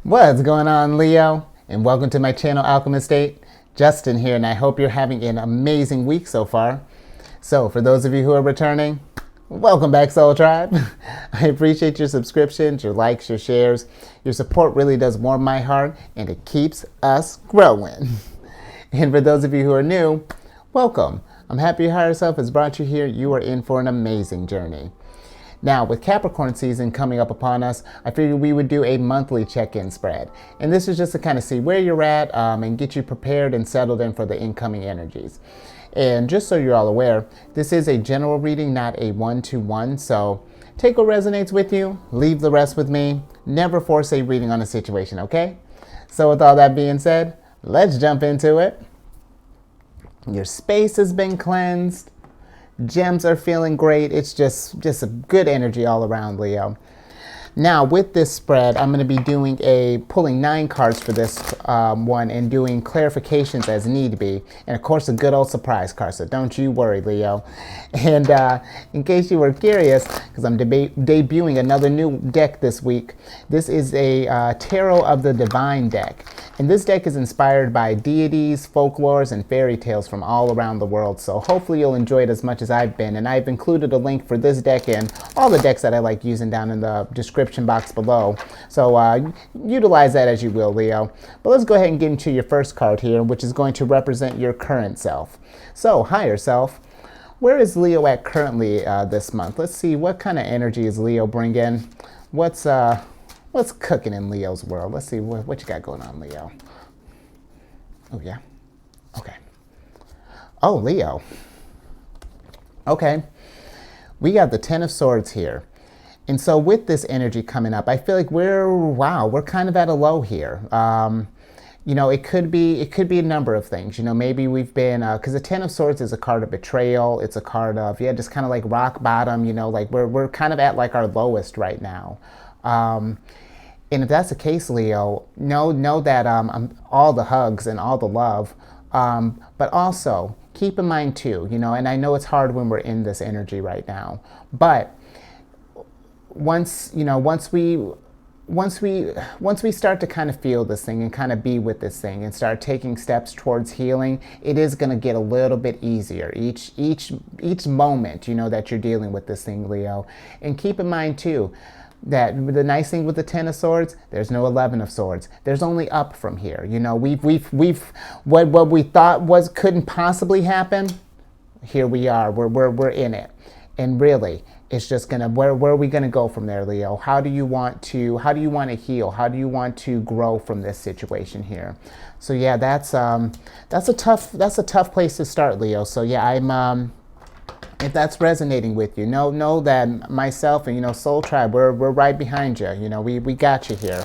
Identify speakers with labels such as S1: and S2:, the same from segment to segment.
S1: What's going on, Leo? And welcome to my channel, Alchemist. Justin here, and I hope you're having an amazing week so far. So, for those of you who are returning, welcome back, Soul Tribe. I appreciate your subscriptions, your likes, your shares. Your support really does warm my heart, and it keeps us growing. And for those of you who are new, welcome. I'm happy your higher self has brought you here. You are in for an amazing journey. Now, with Capricorn season coming up upon us, I figured we would do a monthly check-in spread. And this is just to kind of see where you're at and get you prepared and settled in for the incoming energies. And just so you're all aware, this is a general reading, not a one-to-one. So take what resonates with you, leave the rest with me. Never force a reading on a situation, okay? So with all that being said, let's jump into it. Your space has been cleansed. Gems are feeling great. It's just a good energy all around, Leo. Now, with this spread, I'm going to be pulling 9 cards for this one and doing clarifications as need be. And of course, a good old surprise card, so don't you worry, Leo. And in case you were curious, because I'm debuting another new deck this week, this is a Tarot of the Divine deck. And this deck is inspired by deities, folklores, and fairy tales from all around the world. So hopefully you'll enjoy it as much as I've been. And I've included a link for this deck and all the decks that I like using down in the description box below. So utilize that as you will, Leo. But let's go ahead and get into your first card here, which is going to represent your current self. So, higher self, where is Leo at currently this month? Let's see, what kind of energy is Leo bringing? What's cooking in Leo's world? Let's see what you got going on, Leo. Oh, yeah? Okay. Oh, Leo. Okay. We got the Ten of Swords here. And so with this energy coming up, I feel like we're kind of at a low here. You know, it could be a number of things. You know, maybe we've been, because the Ten of Swords is a card of betrayal. It's a card of, just kind of like rock bottom, you know, like we're kind of at like our lowest right now. And if that's the case, Leo, know that all the hugs and all the love, but also keep in mind too, you know, and I know it's hard when we're in this energy right now, but once we start to kind of feel this thing and kind of be with this thing and start taking steps towards healing, it is going to get a little bit easier each moment, you know, that you're dealing with this thing, Leo. And keep in mind too, that the nice thing with the Ten of Swords, there's no 11 of Swords. There's only up from here. You know, what we thought couldn't possibly happen, here we are. We're in it. And really, it's just gonna, where are we gonna go from there, Leo? How do you want to heal? How do you want to grow from this situation here? So yeah, that's a tough place to start, Leo. So yeah, if that's resonating with you, know that myself and, you know, Soul Tribe, we're right behind you. You know, we got you here.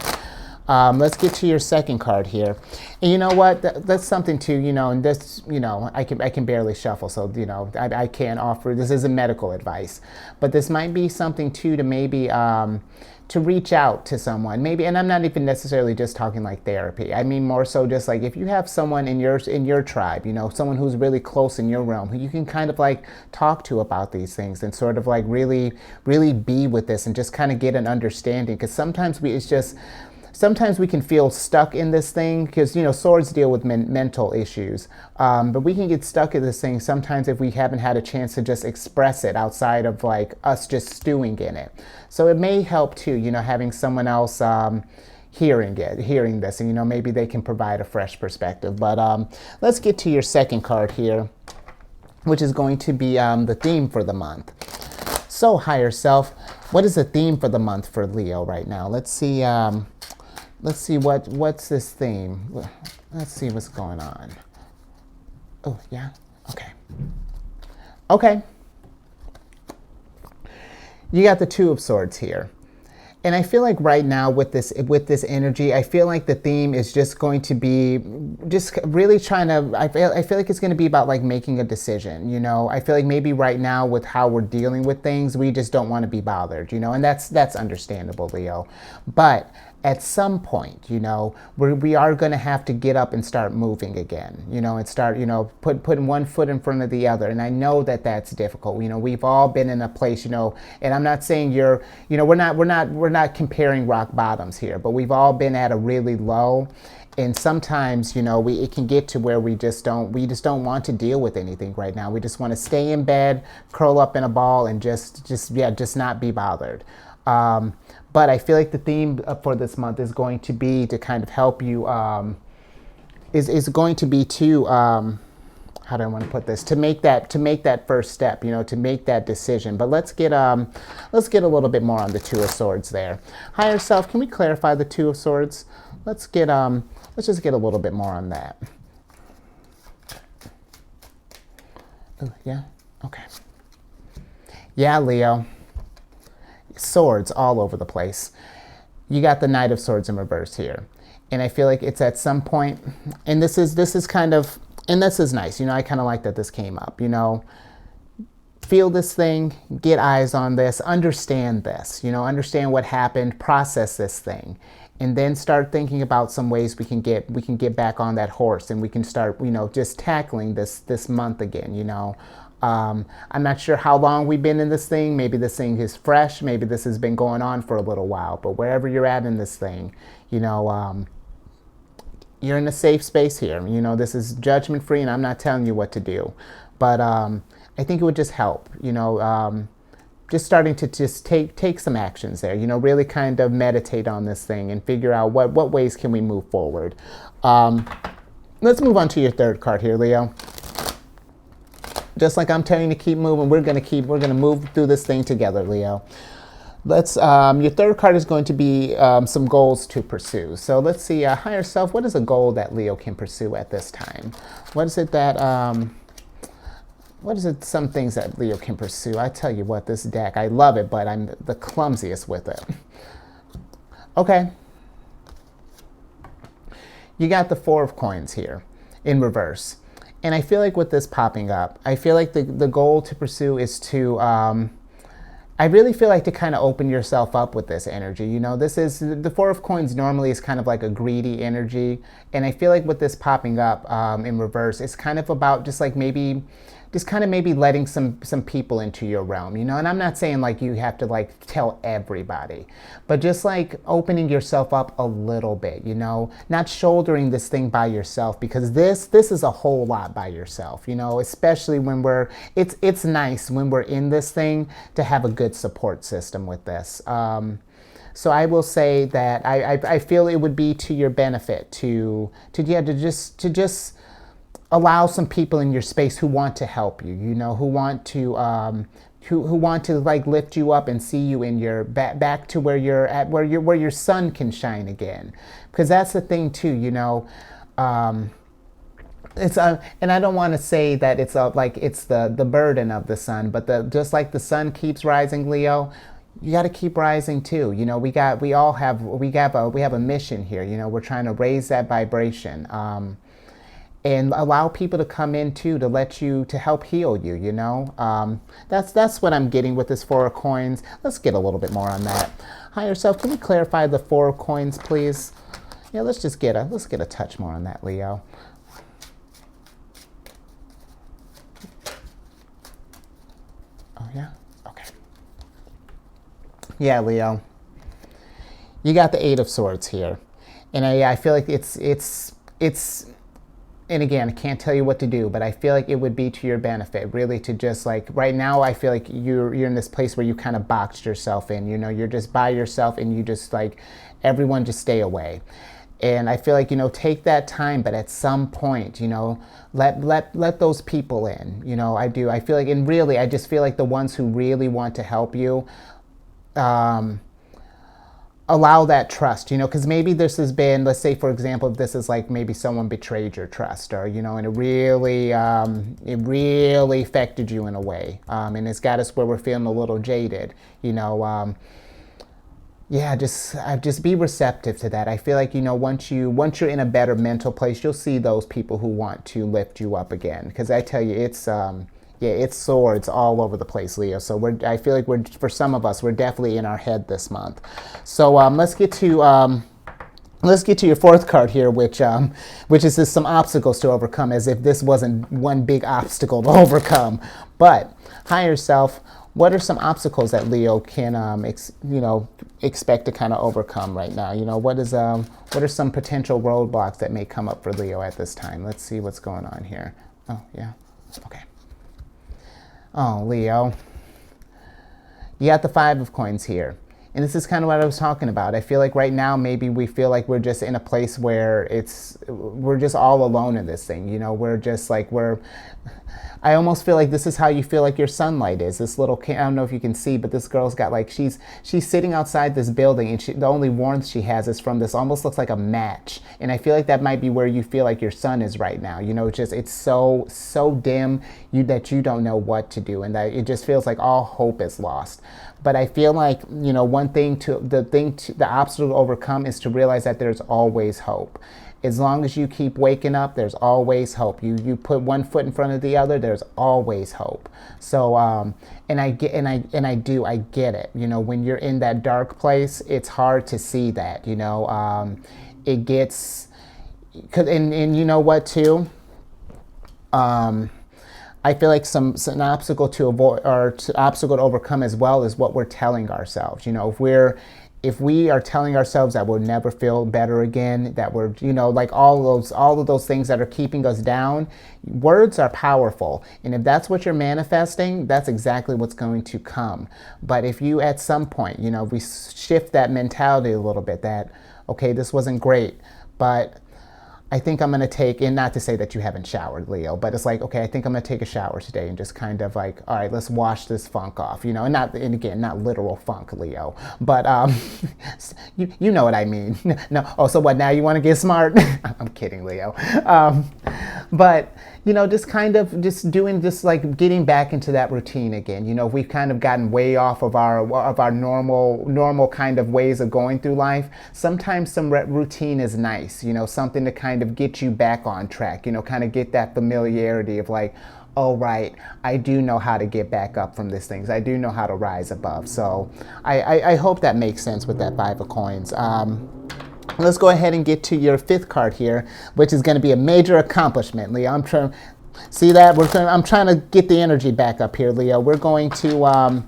S1: Let's get to your second card here. And you know what? That's something too, you know, and this, you know, I can barely shuffle, so, you know, I can't offer, this isn't medical advice. But this might be something too to maybe to reach out to someone, maybe, and I'm not even necessarily just talking like therapy. I mean more so just like if you have someone in your tribe, you know, someone who's really close in your realm, who you can kind of like talk to about these things and sort of like really be with this and just kind of get an understanding. Because sometimes we can feel stuck in this thing because, you know, swords deal with mental issues. But we can get stuck in this thing sometimes if we haven't had a chance to just express it outside of like us just stewing in it. So it may help too, you know, having someone else hearing this, and, you know, maybe they can provide a fresh perspective. But let's get to your second card here, which is going to be the theme for the month. So, higher self, what is the theme for the month for Leo right now? Let's see. Let's see what's this theme. Let's see what's going on. Oh, yeah? Okay. Okay. You got the Two of Swords here. And I feel like right now with this energy, I feel like the theme is just going to be just really trying to, I feel like it's going to be about like making a decision, you know. I feel like maybe right now with how we're dealing with things, we just don't want to be bothered, you know, and that's understandable, Leo. But at some point, we are going to have to get up and start moving again, and start, putting one foot in front of the other. And I know that that's difficult. We've all been in a place, and I'm not saying we're not comparing rock bottoms here, but we've all been at a really low. And sometimes, it can get to where we just don't want to deal with anything right now. We just want to stay in bed, curl up in a ball, and just not be bothered. But I feel like the theme for this month is going to be to kind of help you, is going to be to, how do I want to put this? To make that first step, to make that decision. But let's get a little bit more on the Two of Swords there. Higher self, can we clarify the Two of Swords? Let's just get a little bit more on that. Ooh, yeah, okay. Yeah, Leo. Swords all over the place. You got the Knight of Swords in reverse here. And I feel like it's at some point, and this is kind of, and this is nice. I kind of like that this came up, Feel this thing, get eyes on this, understand this, understand what happened, process this thing. And then start thinking about some ways we can get back on that horse, and we can start, just tackling this month again, I'm not sure how long we've been in this thing. Maybe this thing is fresh. Maybe this has been going on for a little while. But wherever you're at in this thing, you're in a safe space here. This is judgment free, and I'm not telling you what to do. But I think it would just help, just starting to just take some actions there, really kind of meditate on this thing and figure out what ways can we move forward. Let's move on to your third card here, Leo. Just like I'm telling you to keep moving, we're gonna move through this thing together, Leo. Let's. Your third card is going to be some goals to pursue. So let's see, higher self. What is a goal that Leo can pursue at this time? What is it that? What is it? Some things that Leo can pursue. I tell you what, this deck, I love it, but I'm the clumsiest with it. Okay. You got the Four of Coins here in reverse. And I feel like with this popping up, I feel like the goal to pursue is to, I really feel like to kind of open yourself up with this energy. This is, the Four of Coins normally is kind of like a greedy energy. And I feel like with this popping up in reverse, it's kind of about just like maybe letting some people into your realm, and I'm not saying like you have to like tell everybody, but just like opening yourself up a little bit, not shouldering this thing by yourself, because this is a whole lot by yourself, especially when it's nice when we're in this thing to have a good support system with this. So I will say that I feel it would be to your benefit to just allow some people in your space who want to help you, who want to like lift you up and see you in your back to where you're at, where your sun can shine again. Because that's the thing too, it's and I don't want to say that it's like it's the burden of the sun, but just like the sun keeps rising, Leo, you got to keep rising too. We have a mission here. We're trying to raise that vibration. And allow people to come in too, to help heal you, That's what I'm getting with this Four of Coins. Let's get a little bit more on that. Higher self, can we clarify the Four of Coins, please? Yeah, let's get a touch more on that, Leo. Oh yeah? Okay. Yeah, Leo. You got the Eight of Swords here. And I feel like it's and again, I can't tell you what to do, but I feel like it would be to your benefit, really, to just like, right now, I feel like you're in this place where you kind of boxed yourself in, you're just by yourself, and you just like, everyone just stay away. And I feel like, take that time, but at some point, let those people in, I feel like, and really, I just feel like the ones who really want to help you, allow that trust, because maybe this has been, let's say, for example, if this is like maybe someone betrayed your trust, or, and it really affected you in a way. And it's got us where we're feeling a little jaded, yeah, just be receptive to that. I feel like, once you're in a better mental place, you'll see those people who want to lift you up again. Because I tell you, it's swords all over the place, Leo. So I feel like for some of us, we're definitely in our head this month. So let's get to Let's get to your fourth card here, which is just some obstacles to overcome, as if this wasn't one big obstacle to overcome. But higher self, what are some obstacles that Leo can, expect to kind of overcome right now? What are some potential roadblocks that may come up for Leo at this time? Let's see what's going on here. Oh, yeah. Okay. Oh, Leo. You got the Five of Coins here. And this is kind of what I was talking about. I feel like right now, maybe we feel like we're just in a place where we're just all alone in this thing. We're just like, I almost feel like this is how you feel like your sunlight is. This little, I don't know if you can see, but this girl's got like, she's sitting outside this building, and the only warmth she has is from this, almost looks like a match. And I feel like that might be where you feel like your sun is right now. It's so dim that you don't know what to do. And that it just feels like all hope is lost. But I feel like, the obstacle to overcome is to realize that there's always hope. As long as you keep waking up, there's always hope. You put one foot in front of the other, there's always hope. So, I get it. When you're in that dark place, it's hard to see that. It gets, and you know what too. I feel like some obstacle to avoid, or obstacle to overcome as well, is what we're telling ourselves. If we are telling ourselves that we'll never feel better again, that we're, like all of those things that are keeping us down, words are powerful. And if that's what you're manifesting, that's exactly what's going to come. But if you, at some point, we shift that mentality a little bit, that, okay, this wasn't great, but I think I'm going to take, and not to say that you haven't showered, Leo, but it's like, okay, I think I'm going to take a shower today and just kind of like, all right, let's wash this funk off, and again, not literal funk, Leo, but you know what I mean. No, oh, so what, now you want to get smart? I'm kidding, Leo. But, just doing this, like getting back into that routine again. We've kind of gotten way off of our normal kind of ways of going through life. Sometimes some routine is nice, something to kind of get you back on track, kind of get that familiarity of like, oh, right, I do know how to get back up from these things. I do know how to rise above. So I hope that makes sense with that Five of Coins. Let's go ahead and get to your fifth card here, which is going to be a major accomplishment, Leo. I'm trying to get the energy back up here, Leo. We're going to,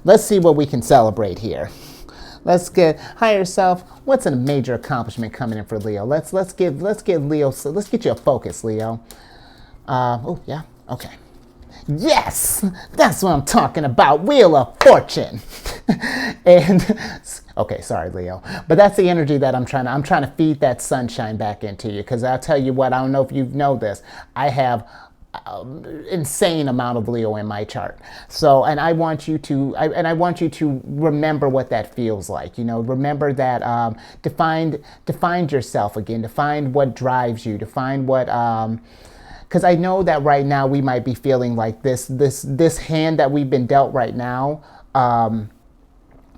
S1: let's see what we can celebrate here. Let's get higher self. What's a major accomplishment coming in for Leo? Let's get Leo. Let's get you a focus, Leo. Oh yeah. Okay. Yes, that's what I'm talking about. Wheel of Fortune. And okay, sorry, Leo, but that's the energy that I'm trying to feed that sunshine back into you. Because I'll tell you what, I don't know if you know this, I have insane amount of Leo in my chart. So, and I want you to remember what that feels like. Remember that, to find yourself again, to find what drives you, to find what. Because I know that right now we might be feeling like this hand that we've been dealt right now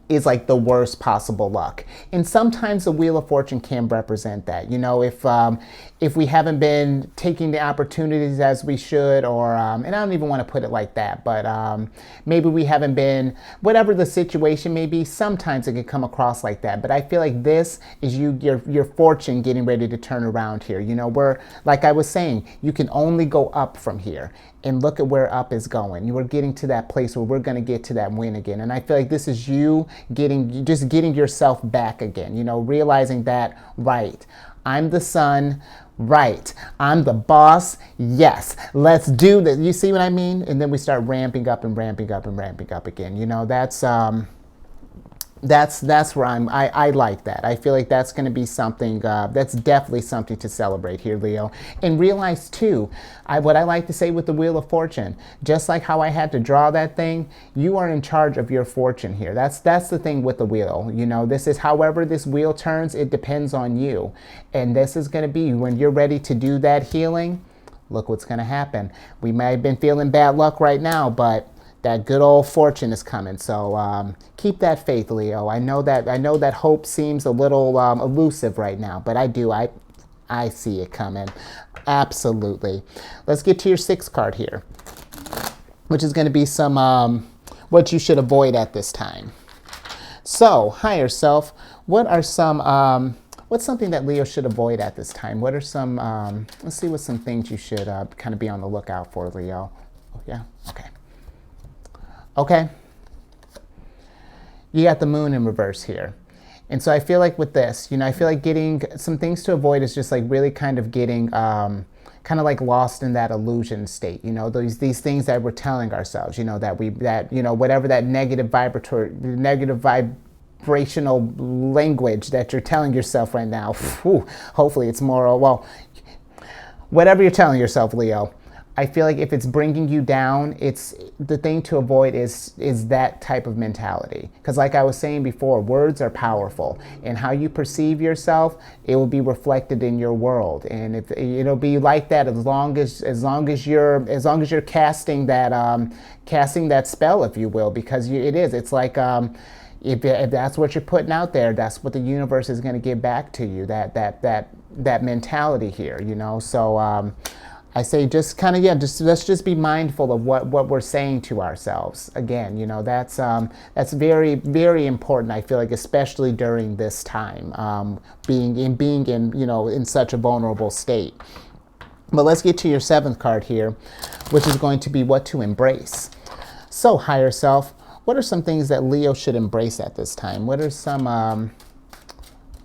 S1: is like the worst possible luck. And sometimes the Wheel of Fortune can represent that. If we haven't been taking the opportunities as we should, or and I don't even want to put it like that, but maybe we haven't been, whatever the situation may be, sometimes it can come across like that. But I feel like this is your fortune getting ready to turn around here. We're, like I was saying, you can only go up from here. And look at where up is going. You are getting to that place where we're going to get to that win again. And I feel like this is you getting yourself back again. Realizing that, right, I'm the sun, right, I'm the boss, yes, let's do this. You see what I mean? And then we start ramping up and ramping up and ramping up again. That's where I like that. I feel like that's going to be something, that's definitely something to celebrate here, Leo. And realize too, what I like to say with the Wheel of Fortune, just like how I had to draw that thing, you are in charge of your fortune here. That's the thing with the wheel. This is, however this wheel turns, it depends on you. And this is going to be, when you're ready to do that healing, look what's going to happen. We may have been feeling bad luck right now, but that good old fortune is coming. So keep that faith, Leo. I know that hope seems a little elusive right now, but I see it coming. Absolutely. Let's get to your sixth card here, which is going to be some what you should avoid at this time. So, higher self, what are some what's something that Leo should avoid at this time? What are some, let's see what some things you should kind of be on the lookout for, Leo. Oh, yeah, okay. Okay. You got the moon in reverse here. And so I feel like with this, you know, I feel like getting some things to avoid is just like really kind of getting kind of like lost in that illusion state, you know, these things that we're telling ourselves, you know, that you know, whatever that negative vibrational language that you're telling yourself right now. Whew, hopefully it's more, well, whatever you're telling yourself, Leo, I feel like if it's bringing you down, it's the thing to avoid is that type of mentality. Because like I was saying before, words are powerful, and how you perceive yourself, it will be reflected in your world, and if it'll be like that as long as you're casting that spell, if you will, because it's like if that's what you're putting out there, that's what the universe is going to give back to you. That mentality here, you know. So. I say just kind of, let's just be mindful of what we're saying to ourselves. Again, you know, that's very, very important, I feel like, especially during this time, being in, you know, in such a vulnerable state. But let's get to your 7th card here, which is going to be what to embrace. So, higher self, what are some things that Leo should embrace at this time? What are some,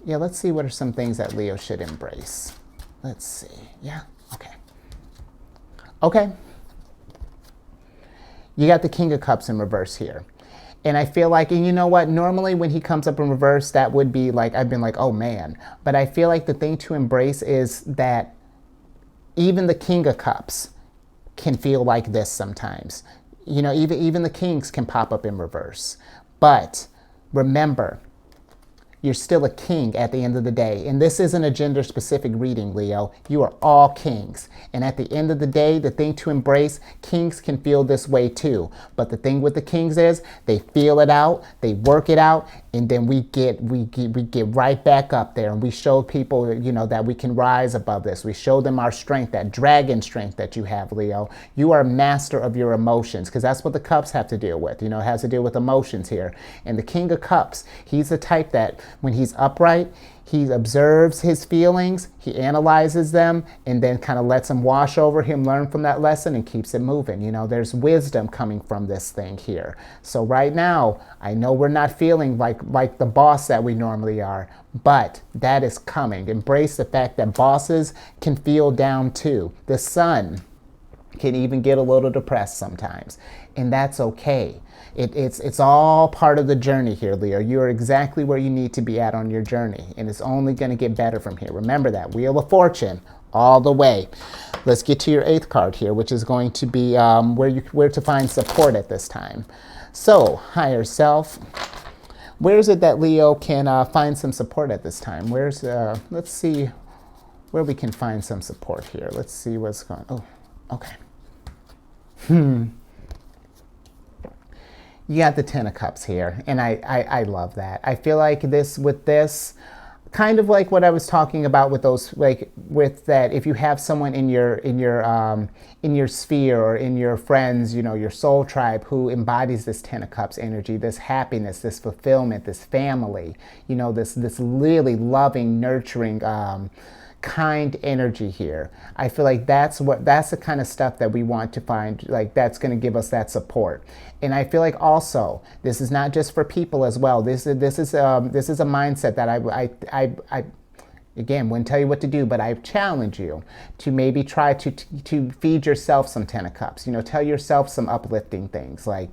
S1: let's see, what are some things that Leo should embrace? Let's see, yeah, okay. Okay, you got the King of Cups in reverse here. And I feel like, and you know what, normally when he comes up in reverse, that would be like, I've been like, oh man. But I feel like the thing to embrace is that even the King of Cups can feel like this sometimes. You know, even the Kings can pop up in reverse. But remember, you're still a king at the end of the day. And this isn't a gender-specific reading, Leo. You are all kings. And at the end of the day, the thing to embrace, kings can feel this way too. But the thing with the kings is they feel it out, they work it out, and then we get right back up there, and we show people, you know, that we can rise above this. We show them our strength, that dragon strength that you have, Leo. You are a master of your emotions, because that's what the cups have to deal with. You know, it has to deal with emotions here. And the King of Cups, he's the type that when he's upright, he observes his feelings, he analyzes them, and then kind of lets them wash over him, learn from that lesson, and keeps it moving. You know, there's wisdom coming from this thing here. So right now, I know we're not feeling like the boss that we normally are, but that is coming. Embrace the fact that bosses can feel down too. The sun can even get a little depressed sometimes, and that's okay. It's all part of the journey here, Leo. You're exactly where you need to be at on your journey, and it's only going to get better from here. Remember that. Wheel of Fortune, all the way. Let's get to your 8th card here, which is going to be where to find support at this time. So, higher self, where is it that Leo can find some support at this time? Let's see where we can find some support here. Let's see what's going on. Oh, okay. You got the 10 of Cups here, and I love that. I feel like with this, kind of like what I was talking about with those, like with that, if you have someone in your sphere or in your friends, you know, your soul tribe who embodies this 10 of Cups energy, this happiness, this fulfillment, this family, you know, this really loving, nurturing, kind energy here. I feel like that's the kind of stuff that we want to find, like that's going to give us that support. And I feel like also this is not just for people as well. This is a mindset that I again wouldn't tell you what to do, but I challenge you to maybe try to feed yourself some 10 of Cups. You know, tell yourself some uplifting things like,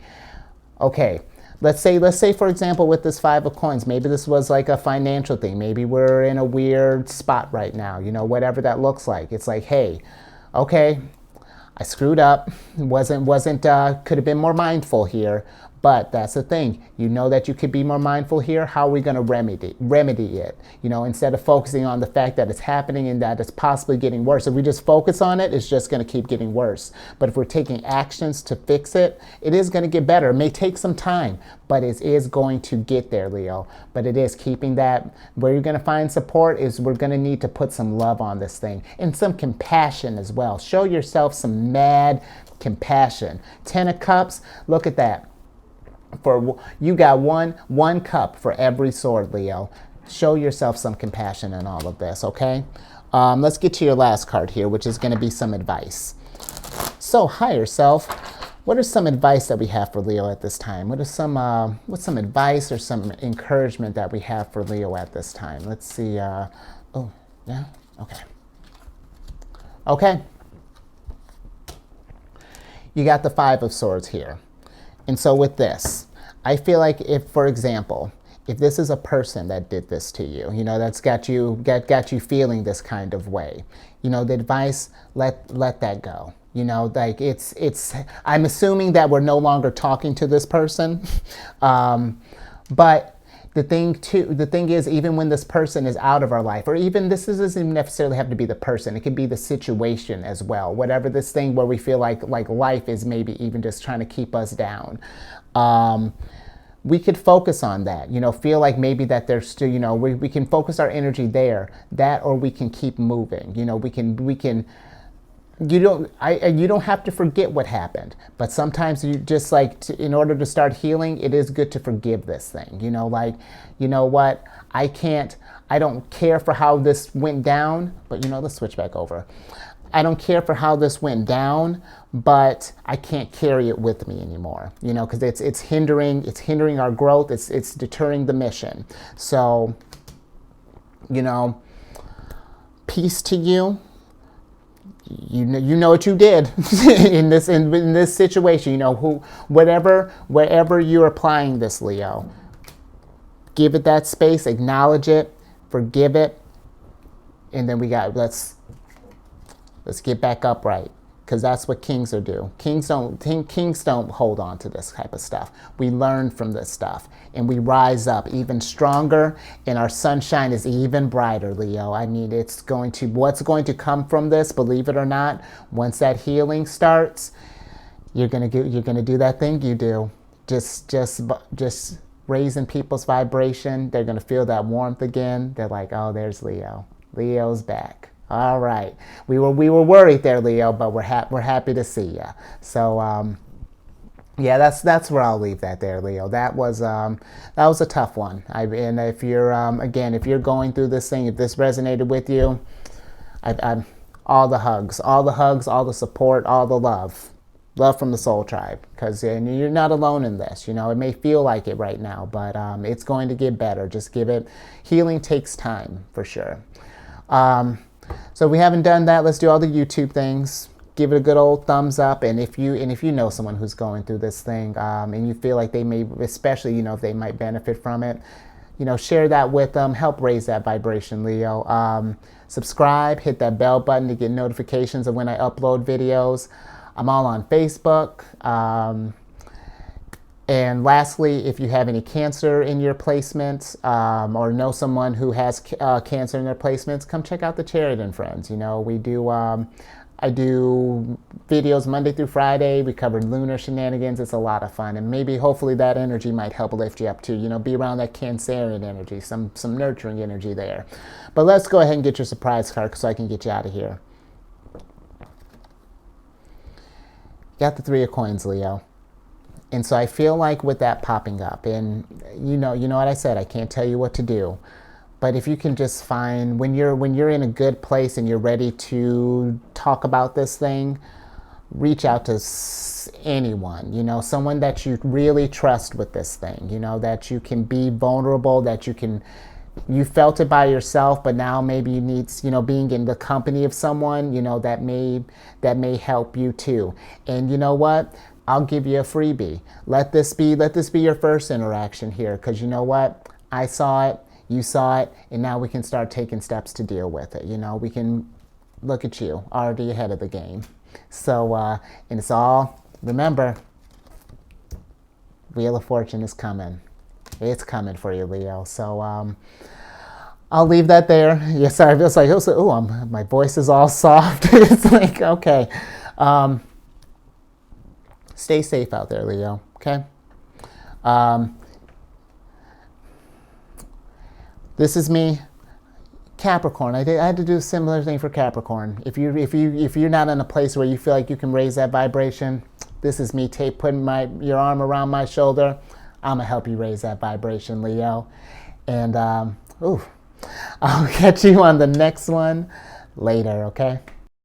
S1: okay, let's say for example with this 5 of Coins, maybe this was like a financial thing. Maybe we're in a weird spot right now, you know, whatever that looks like. It's like, hey, okay, I screwed up, could have been more mindful here, but that's the thing. You know that you could be more mindful here. How are we going to remedy it? You know, instead of focusing on the fact that it's happening and that it's possibly getting worse. If we just focus on it, it's just going to keep getting worse. But if we're taking actions to fix it, it is going to get better. It may take some time, but it is going to get there, Leo. But it is keeping that, where you're going to find support is we're going to need to put some love on this thing and some compassion as well. Show yourself some mad compassion. 10 of Cups, look at that. You got one cup for every sword, Leo. show yourself some compassion in all of this, okay? Let's get to your last card here, which is going to be some advice. So, higher self, what are some advice that we have for Leo at this time? What's some advice or some encouragement that we have for Leo at this time? Let's see. Oh, yeah? Okay. Okay. You got the Five of Swords here. And so with this, I feel like if, for example, if this is a person that did this to you, you know, that's got you feeling this kind of way, you know, the advice, let that go. You know, like I'm assuming that we're no longer talking to this person. But the thing is, even when this person is out of our life, or even this doesn't necessarily have to be the person, it could be the situation as well. Whatever this thing where we feel like life is maybe even just trying to keep us down. We could focus on that, you know, feel like maybe that there's still, you know, we can focus our energy there, or we can keep moving. You know, we can. You don't have to forget what happened, but sometimes you just in order to start healing, it is good to forgive this thing. You know, like, you know what, I don't care for how this went down, but you know, let's switch back over. I don't care for how this went down, but I can't carry it with me anymore. You know, because it's hindering our growth. It's deterring the mission. So, you know, peace to you. You know what you did in this situation. You know, wherever you're applying this, Leo, give it that space, acknowledge it, forgive it, and then let's get back upright, because that's what kings do. Kings don't hold on to this type of stuff. We learn from this stuff, and we rise up even stronger, and our sunshine is even brighter, Leo. I mean, what's going to come from this, believe it or not, once that healing starts, you're gonna do that thing you do. Just raising people's vibration. They're gonna feel that warmth again. They're like, oh, there's Leo. Leo's back. All right, we were worried there, Leo, but we're happy to see you. So yeah, that's where I'll leave that there, Leo. That was a tough one. And if you're again, if you're going through this thing, if this resonated with you, all the hugs, all the support, all the love from the Soul Tribe, because you're not alone in this. You know, it may feel like it right now, but it's going to get better. Just give it. Healing takes time, for sure. So if we haven't done that, let's do all the YouTube things. Give it a good old thumbs up, and if you know someone who's going through this thing, and you feel like they may, especially, you know, if they might benefit from it, you know, share that with them. Help raise that vibration, Leo. Subscribe, hit that bell button to get notifications of when I upload videos. I'm all on Facebook. And lastly, if you have any cancer in your placements, or know someone who has cancer in their placements, come check out the Charity and Friends. You know, we do, I do videos Monday through Friday. We cover lunar shenanigans. It's a lot of fun, and maybe hopefully that energy might help lift you up too. You know, be around that Cancerian energy, some nurturing energy there. But let's go ahead and get your surprise card so I can get you out of here. Got the Three of Coins, Leo. And so I feel like with that popping up, and you know what I said, I can't tell you what to do, but if you can just find, when you're in a good place and you're ready to talk about this thing, reach out to anyone, you know, someone that you really trust with this thing, you know, that you can be vulnerable, that you felt it by yourself, but now maybe you need, you know, being in the company of someone, you know, that may help you too. And you know what? I'll give you a freebie. Let this be your first interaction here, because you know what? I saw it, you saw it, and now we can start taking steps to deal with it. You know, we can look at you, already ahead of the game. So, and it's all, remember, Wheel of Fortune is coming. It's coming for you, Leo. So, I'll leave that there. Yeah, sorry, it's like, oh, my voice is all soft. It's like, okay. Stay safe out there, Leo, okay? This is me, Capricorn. I had to do a similar thing for Capricorn. If you're not in a place where you feel like you can raise that vibration, this is me putting your arm around my shoulder. I'm gonna help you raise that vibration, Leo. And Ooh. I'll catch you on the next one later, okay?